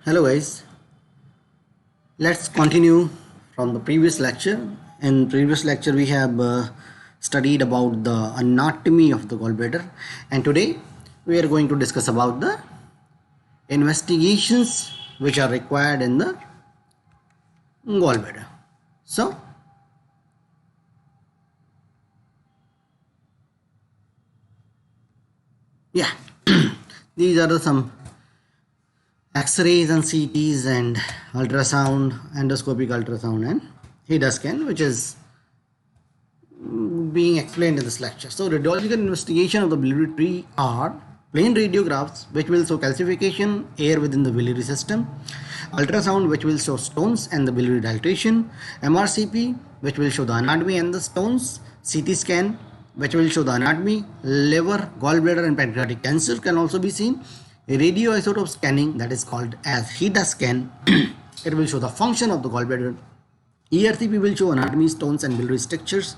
Hello guys, let's continue from the previous lecture. In previous lecture we have studied about the anatomy of the gallbladder, and today we are going to discuss about the investigations which are required in the gallbladder. So yeah, these are some X-rays and CTs and ultrasound, endoscopic ultrasound and HIDA scan, which is being explained in this lecture. So radiological investigation of the biliary tree are plain radiographs which will show calcification, air within the biliary system, ultrasound which will show stones and the biliary dilatation, MRCP which will show the anatomy and the stones, CT scan which will show the anatomy, liver, gallbladder and pancreatic cancer can also be seen. Radioisotope scanning, that is called as HIDA scan, it will show the function of the gallbladder. ERCP will show anatomy, stones and biliary structures.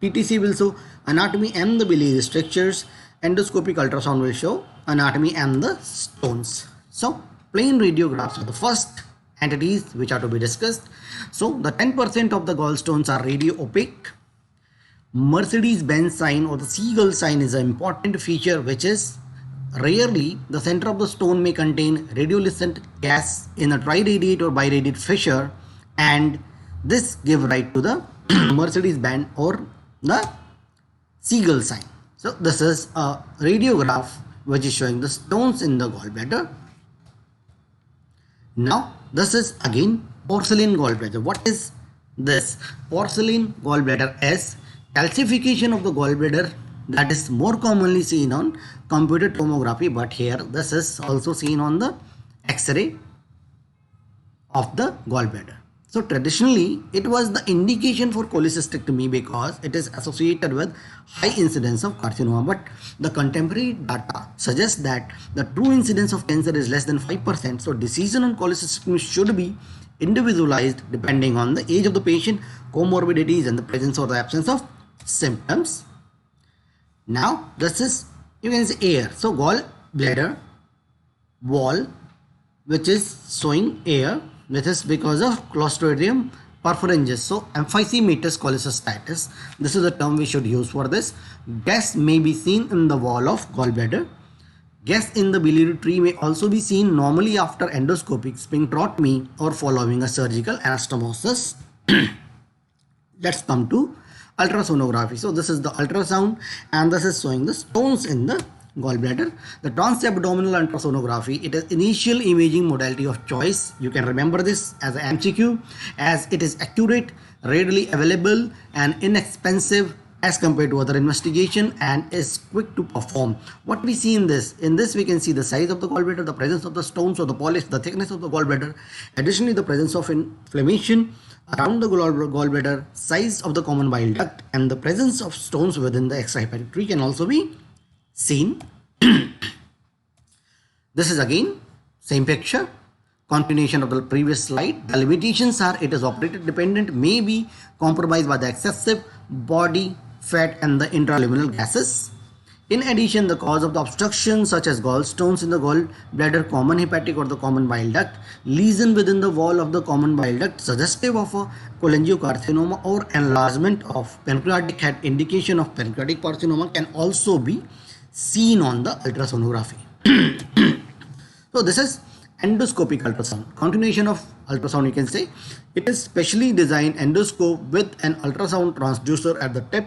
PTC will show anatomy and the biliary structures. Endoscopic ultrasound will show anatomy and the stones. So plain radiographs are the first entities which are to be discussed. So the 10% of the gallstones are radio opaque. Mercedes-Benz sign or the seagull sign is an important feature, which is rarely the center of the stone may contain radiolucent gas in a triradiate or biradiate fissure, and this give right to the Mercedes-Benz or the seagull sign. So this is a radiograph which is showing the stones in the gallbladder. Now this is again porcelain gallbladder. What is this? Porcelain gallbladder is calcification of the gallbladder that is more commonly seen on computed tomography, but here this is also seen on the X-ray of the gallbladder. So traditionally it was the indication for cholecystectomy because it is associated with high incidence of carcinoma, but the contemporary data suggests that the true incidence of cancer is less than 5%. So decision on cholecystectomy should be individualized depending on the age of the patient, comorbidities and the presence or the absence of symptoms. Now this is, you can say, air. So gallbladder wall which is showing air, which is because of Clostridium perfringens. So emphysematous cholecystitis, this is the term we should use for this. Gas may be seen in the wall of gallbladder. Gas in the biliary tree may also be seen normally after endoscopic sphincterotomy or following a surgical anastomosis. Let's come to ultrasonography. So this is the ultrasound and this is showing the stones in the gallbladder. The transabdominal ultrasonography, it is initial imaging modality of choice. You can remember this as an MCQ, as it is accurate, readily available and inexpensive as compared to other investigation and is quick to perform. What we see in this we can see the size of the gallbladder, the presence of the stones or the polyps, the thickness of the gallbladder, additionally the presence of inflammation around the gallbladder, size of the common bile duct and the presence of stones within the extrahepatic tree can also be seen. This is again same picture, continuation of the previous slide. The limitations are it is operator dependent, may be compromised by the excessive body fat and the intraluminal gases. In addition, the cause of the obstruction such as gallstones in the gallbladder, common hepatic or the common bile duct, lesion within the wall of the common bile duct suggestive of a cholangiocarcinoma or enlargement of pancreatic head, indication of pancreatic carcinoma can also be seen on the ultrasonography. So this is endoscopic ultrasound, continuation of ultrasound, you can say. It is specially designed endoscope with an ultrasound transducer at the tip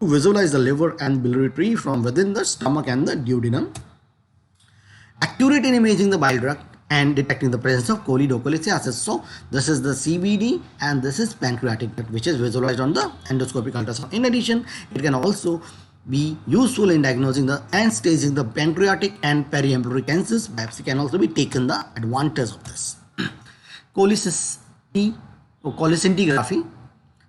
to visualize the liver and biliary tree from within the stomach and the duodenum. Accurate in imaging the bile duct and detecting the presence of choledocholithiasis. So this is the CBD and this is pancreatic duct which is visualized on the endoscopic ultrasound. In addition, it can also be useful in diagnosing the and staging the pancreatic and periampullary cancers. Biopsy can also be taken the advantage of this. Cholecystography or cholecystography,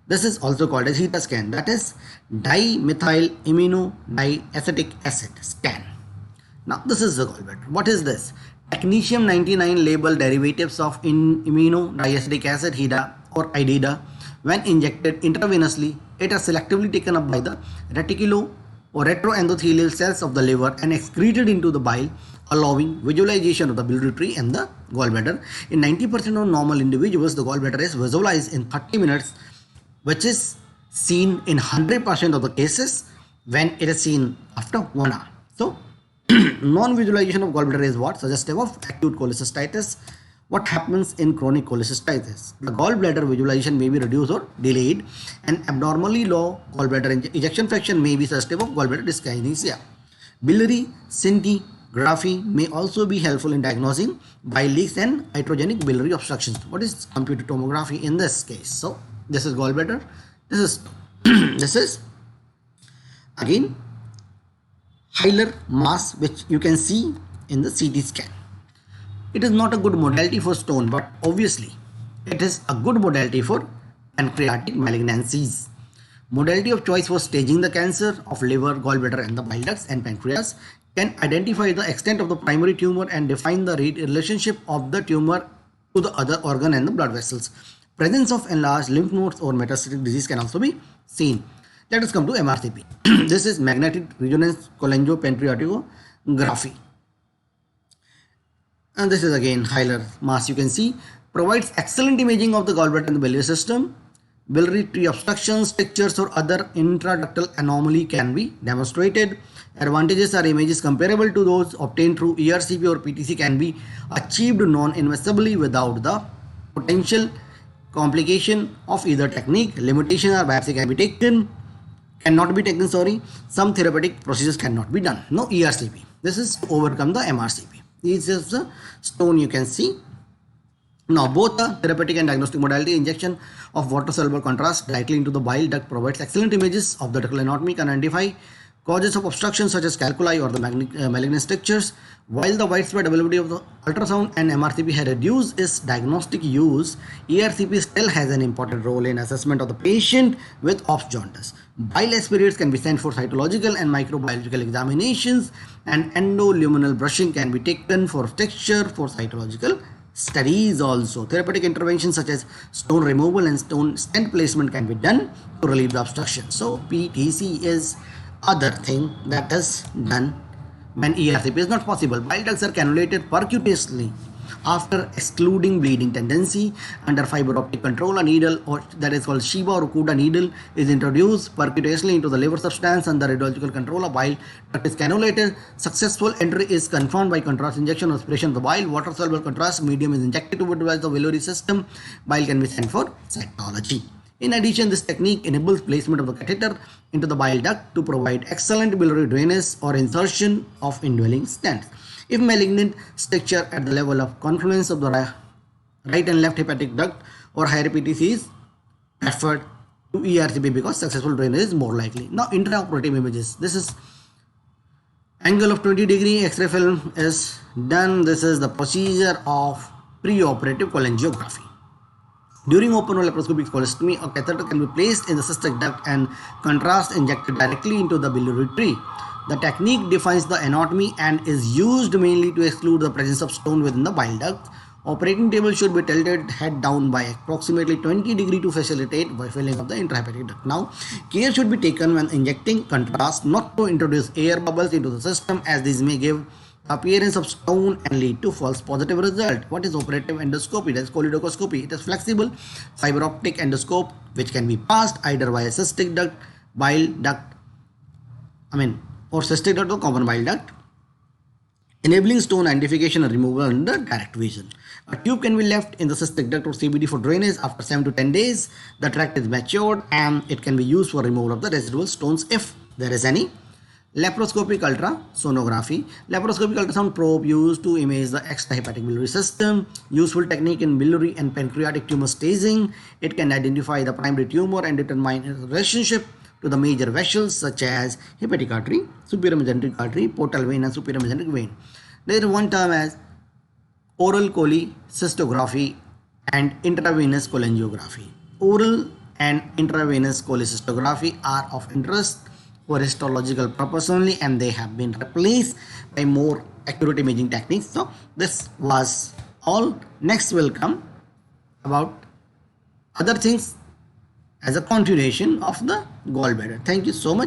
this is also called as HIDA scan, that is dimethyl immunodiacetic acid scan. Now this is the gallbladder. What is this? Technetium-99 label derivatives of immunodiacetic acid, HIDA or IDIDA. When injected intravenously, it is selectively taken up by the reticulo or retroendothelial cells of the liver and excreted into the bile, allowing visualization of the biliary tree and the gallbladder. In 90% of normal individuals, the gallbladder is visualized in 30 minutes, which is seen in 100% of the cases when it is seen after 1 hour. So, non-visualization of gallbladder is what? Suggestive of acute cholecystitis. What happens in chronic cholecystitis? The gallbladder visualization may be reduced or delayed, and abnormally low gallbladder ejection fraction may be suggestive of gallbladder dyskinesia. Biliary scintigraphy may also be helpful in diagnosing bile leaks and iatrogenic biliary obstructions. What is computed tomography in this case? So this is gallbladder. This is this is again hilar mass, which you can see in the CT scan. It is not a good modality for stone, but obviously it is a good modality for pancreatic malignancies. Modality of choice for staging the cancer of liver, gallbladder and the bile ducts and pancreas can identify the extent of the primary tumor and define the relationship of the tumor to the other organ and the blood vessels. Presence of enlarged lymph nodes or metastatic disease can also be seen. Let us come to MRCP. This is magnetic resonance cholangiopancreatography. And this is again hilar mass, you can see, provides excellent imaging of the gallbladder and the biliary system. Biliary tree obstructions, strictures or other intraductal anomaly can be demonstrated. Advantages are images comparable to those obtained through ERCP or PTC can be achieved non-invasively without the potential complication of either technique. Limitation are biopsy cannot be taken, some therapeutic procedures cannot be done. No ERCP. This is to overcome the MRCP. This is the stone you can see. Now both the therapeutic and diagnostic modality, injection of water soluble contrast directly into the bile duct provides excellent images of the ductal anatomy, can identify causes of obstruction such as calculi or the malignant strictures. While the widespread availability of the ultrasound and MRCP has reduced its diagnostic use, ERCP still has an important role in assessment of the patient with OBS jaundice. Bile aspirates can be sent for cytological and microbiological examinations, and endoluminal brushing can be taken for texture for cytological studies also. Therapeutic interventions such as stone removal and stone stent placement can be done to relieve the obstruction. So PTC is other thing that is done when ERCP is not possible. Bile ducts are cannulated percutaneously after excluding bleeding tendency. Under fiber optic control, a needle, or that is called Shiba or Okuda needle, is introduced percutaneously into the liver substance. Under radiological control, a bile duct is cannulated. Successful entry is confirmed by contrast injection or aspiration of the bile. Water soluble contrast medium is injected to visualize the biliary system. Bile can be sent for cytology. In addition, this technique enables placement of the catheter into the bile duct to provide excellent biliary drainage or insertion of indwelling stents. If malignant stricture at the level of confluence of the right and left hepatic duct or higher PTC is preferred to ERCP because successful drainage is more likely. Now intraoperative images. This is angle of 20 degree X-ray film is done. This is the procedure of preoperative cholangiography. During open or laparoscopic cholestomy, a catheter can be placed in the cystic duct and contrast injected directly into the biliary tree. The technique defines the anatomy and is used mainly to exclude the presence of stone within the bile duct. Operating table should be tilted head down by approximately 20 degrees to facilitate by filling of the intrahepatic duct. Now, care should be taken when injecting contrast not to introduce air bubbles into the system, as these may give appearance of stone and lead to false positive result. What is operative endoscopy? That is cholecystoscopy. It is flexible fiber optic endoscope which can be passed either via cystic duct, bile duct, or cystic duct or common bile duct, enabling stone identification and removal under direct vision. A tube can be left in the cystic duct or CBD for drainage. After 7 to 10 days, the tract is matured and it can be used for removal of the residual stones if there is any. Laparoscopic ultrasonography. Laparoscopic ultrasound probe used to image the extrahepatic biliary system. Useful technique in biliary and pancreatic tumor staging. It can identify the primary tumor and determine its relationship to the major vessels such as hepatic artery, superior mesenteric artery, portal vein and superior mesenteric vein. There is one term as oral cholecystography and intravenous cholangiography. Oral and intravenous cholecystography are of interest for histological purpose only, and they have been replaced by more accurate imaging techniques. So this was all. Next will come about other things as a continuation of the gallbladder. Thank you so much.